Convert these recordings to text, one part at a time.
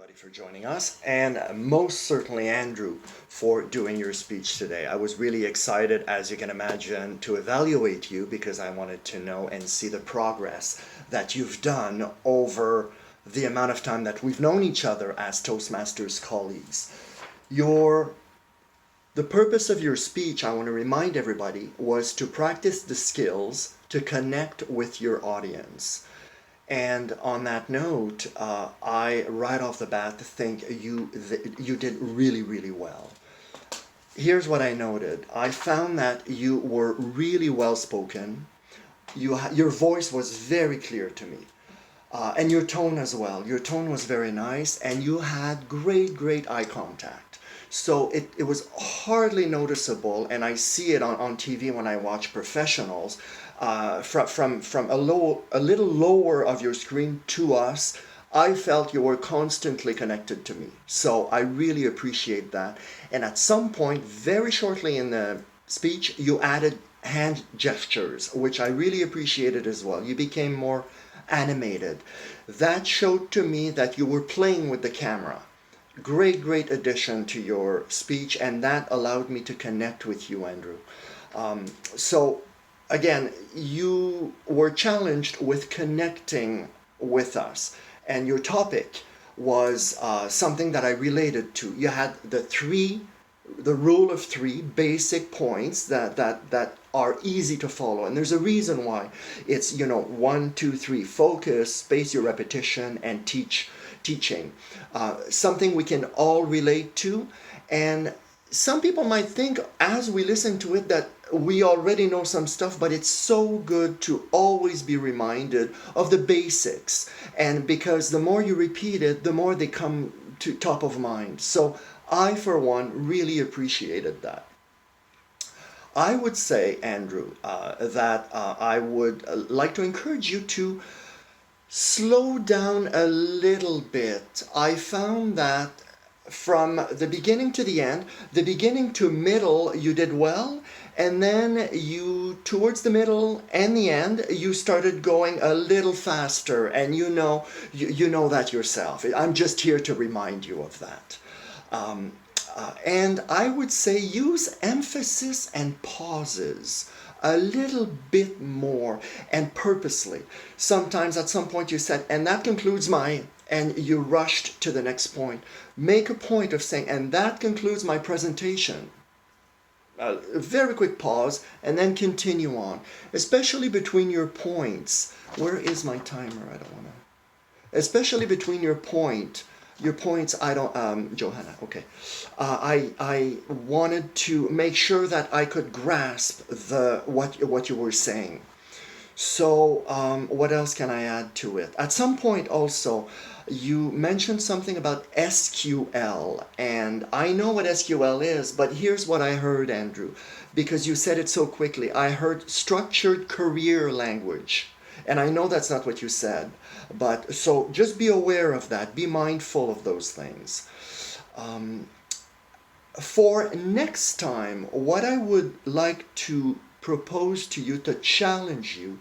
everybody for joining us, and most certainly Andrew for doing your speech today. I was really excited, as you can imagine, to evaluate you because I wanted to know and see the progress that you've done over the amount of time that we've known each other as Toastmasters colleagues. The purpose of your speech, I want to remind everybody, was to practice the skills to connect with your audience. And on that note, I right off the bat think you did really well. Here's what I noted. I found that you were really well spoken. Your voice was very clear to me. And your tone as well. Your tone was very nice, and you had great eye contact. So it was hardly noticeable, and I see it on TV when I watch professionals, from a little lower of your screen to us. I felt you were constantly connected to me. So I really appreciate that. And at some point, very shortly in the speech, you added hand gestures, which I really appreciated as well. You became more animated. That showed to me that you were playing with the camera. Great addition to your speech, and that allowed me to connect with you, Andrew. So again, you were challenged with connecting with us, and your topic was something that I related to. You had the rule of three basic points that are easy to follow, and there's a reason why. It's 1, 2, 3, focus, space your repetition, and teaching. Something we can all relate to, and some people might think as we listen to it that we already know some stuff, but it's so good to always be reminded of the basics, and because the more you repeat it, the more they come to top of mind. So I, for one, really appreciated that. I would say, Andrew, that I would like to encourage you to slow down a little bit. I found that from the beginning to the end, the beginning to middle, you did well, and then towards the middle and the end, you started going a little faster, and you know that yourself. I'm just here to remind you of that. And I would say use emphasis and pauses a little bit more, and purposely. Sometimes at some point you said, and that concludes and you rushed to the next point. Make a point of saying, and that concludes my presentation. A very quick pause, and then continue on, especially between your points. Where is my timer? I don't want to. Especially between your points, I don't, Johanna, okay. I wanted to make sure that I could grasp what you were saying. So what else can I add to it? At some point also, you mentioned something about SQL, and I know what SQL is, but here's what I heard, Andrew, because you said it so quickly. I heard structured career language. And I know that's not what you said, but so just be aware of that. Be mindful of those things. For next time, what I would like to propose to you, to challenge you,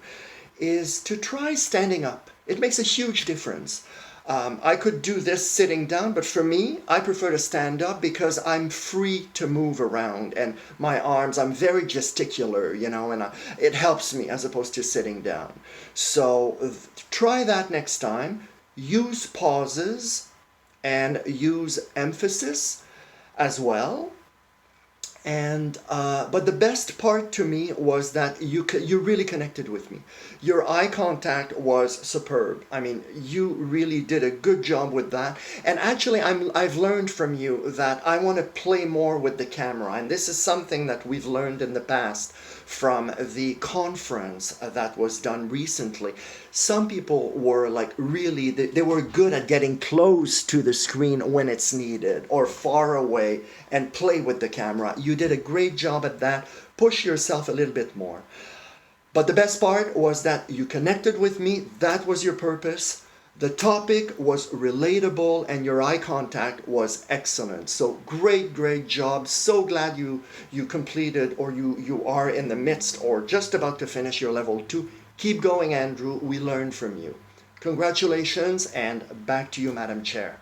is to try standing up. It makes a huge difference. I could do this sitting down, but for me, I prefer to stand up because I'm free to move around, and my arms, I'm very gesticular, and it helps me as opposed to sitting down. So try that next time. Use pauses and use emphasis as well. And but the best part to me was that you really connected with me. Your eye contact was superb. I mean, you really did a good job with that. And actually, I've learned from you that I want to play more with the camera. And this is something that we've learned in the past from the conference that was done recently. Some people were like really, they were good at getting close to the screen when it's needed, or far away, and play with the camera. You did a great job at that. Push yourself a little bit more. But the best part was that you connected with me. That was your purpose. The topic was relatable, and your eye contact was excellent. So great job. So glad you completed, or you are in the midst or just about to finish your level 2. Keep going, Andrew. We learned from you. Congratulations, and back to you, Madam Chair.